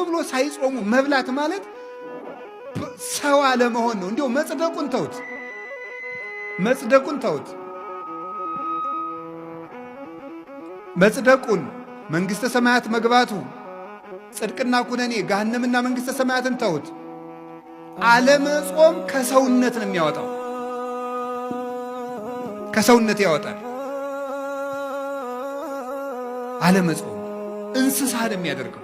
ብሎ ሳይጾሙ መብላት ማለት ሰው አለመሆን ነው። እንዲያው መጽደቁን ተውት። መጽደቁን መንግሥተ ሰማያት መግባቱ ጽድቅና ኩነኔ ገሃነምና መንግሥተ ሰማያትን ተውት። አለመጾም ከሰውነት ነው የሚያወጣው። ከሰውነት ያወጣል። አለመጾም እንስሳ ነው የሚያደርገው።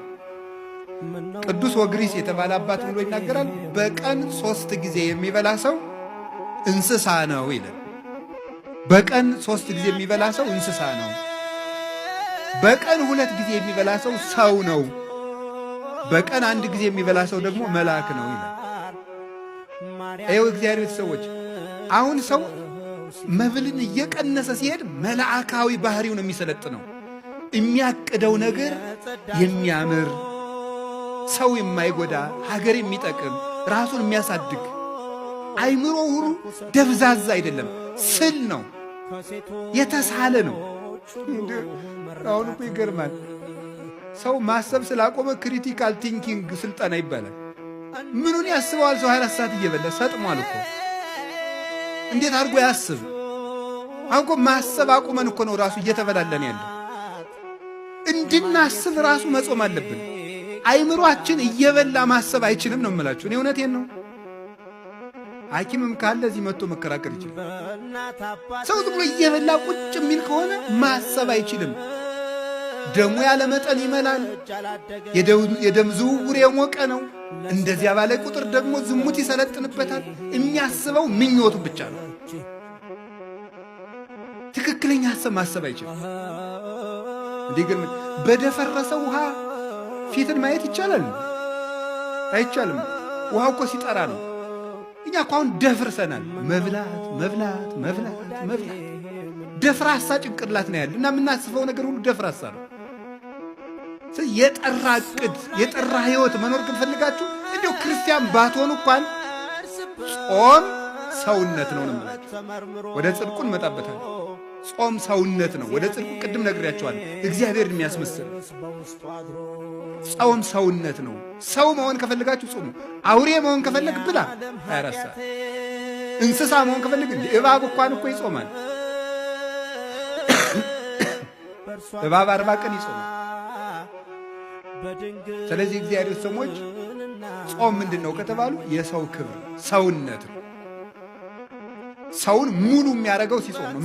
ቅዱስ ወግሪስ የተባለ አባት ብሎ ይናገራል። በቀን 3 ጊዜ የሚበላ ሰው እንስሳ ነው ይላል። በቀን 3 ጊዜ የሚበላ ሰው እንስሳ ነው። በቀን 2 ጊዜ የሚበላ ሰው ሰው ነው። በቀን 1 ጊዜ የሚበላ ሰው ደግሞ መልአክ ነው ይላል። እግዚአብሔር ቤተሰቦች፣ አሁን ሰው መብልን እየቀነሰ ሲሄድ መልአካዊ ባህሪው ነው የሚሰለጥነው። የሚያቅደው ነገር የሚያምር ሰው የማይጎዳ ሀገር የሚጠቅም ራሱን የሚያሳድግ አይምሮ ሁሉ ደብዛዛ አይደለም፣ ስል ነው፣ የተሳለ ነው። አሁን እኮ ይገርማል። ሰው ማሰብ ስላቆመ ክሪቲካል ቲንኪንግ ስልጠና ይባላል። ምኑን ያስበዋል? ሰው 24 ሰዓት እየበላ ሰጥሟል እኮ። እንዴት አድርጎ ያስብ? አሁን እኮ ማሰብ አቁመን እኮ ነው ራሱ እየተበላለን ያለ። እንድናስብ ራሱ መጾም አለብን። አይምሯችን እየበላ ማሰብ አይችልም ነው የምላችሁ። እኔ እውነቴን ነው። ሐኪምም ካለ እዚህ መጥቶ መከራከር ይችላል። ሰው ዝም ብሎ እየበላ ቁጭ የሚል ከሆነ ማሰብ አይችልም። ደሙ ያለ መጠን ይመላል። የደም ዝውውር የሞቀ ነው። እንደዚያ ባለ ቁጥር ደግሞ ዝሙት ይሰለጥንበታል። የሚያስበው ምኞቱ ብቻ ነው። ትክክለኛ ሐሳብ ማሰብ አይችልም። እንዲገርም በደፈረሰ ውሃ ፊትን ማየት ይቻላል? አይቻልም። ውሃው እኮ ሲጠራ ነው። እኛ እኮ አሁን ደፍርሰናል። መብላት ደፍራሳ ጭንቅላት ነው ያለ እና የምናስበው ነገር ሁሉ ደፍራሳ ነው። የጠራ ዕቅድ፣ የጠራ ሕይወት መኖር ግን ፈልጋችሁ እንዲያው ክርስቲያን ባትሆኑ እንኳን ጾም ሰውነት ነው ነው። ወደ ጽድቁ እንመጣበታለን። ጾም ሰውነት ነው። ወደ ጽድቁ ቅድም ነግሬያቸዋለሁ። እግዚአብሔርን የሚያስመስል ጾም ሰውነት ነው። ሰው መሆን ከፈልጋችሁ ጾሙ። አውሬ መሆን ከፈለግ ብላ 24 ሰዓት። እንስሳ መሆን ከፈልግ እባብ እንኳን እኮ ይጾማል። እባብ 40 ቀን ይጾማል። ስለዚህ እግዚአብሔር ሰዎች ጾም ምንድን ነው ከተባሉ የሰው ክብር ሰውነት ነው። ሰውን ሙሉ የሚያደርገው ሲጾም ነው።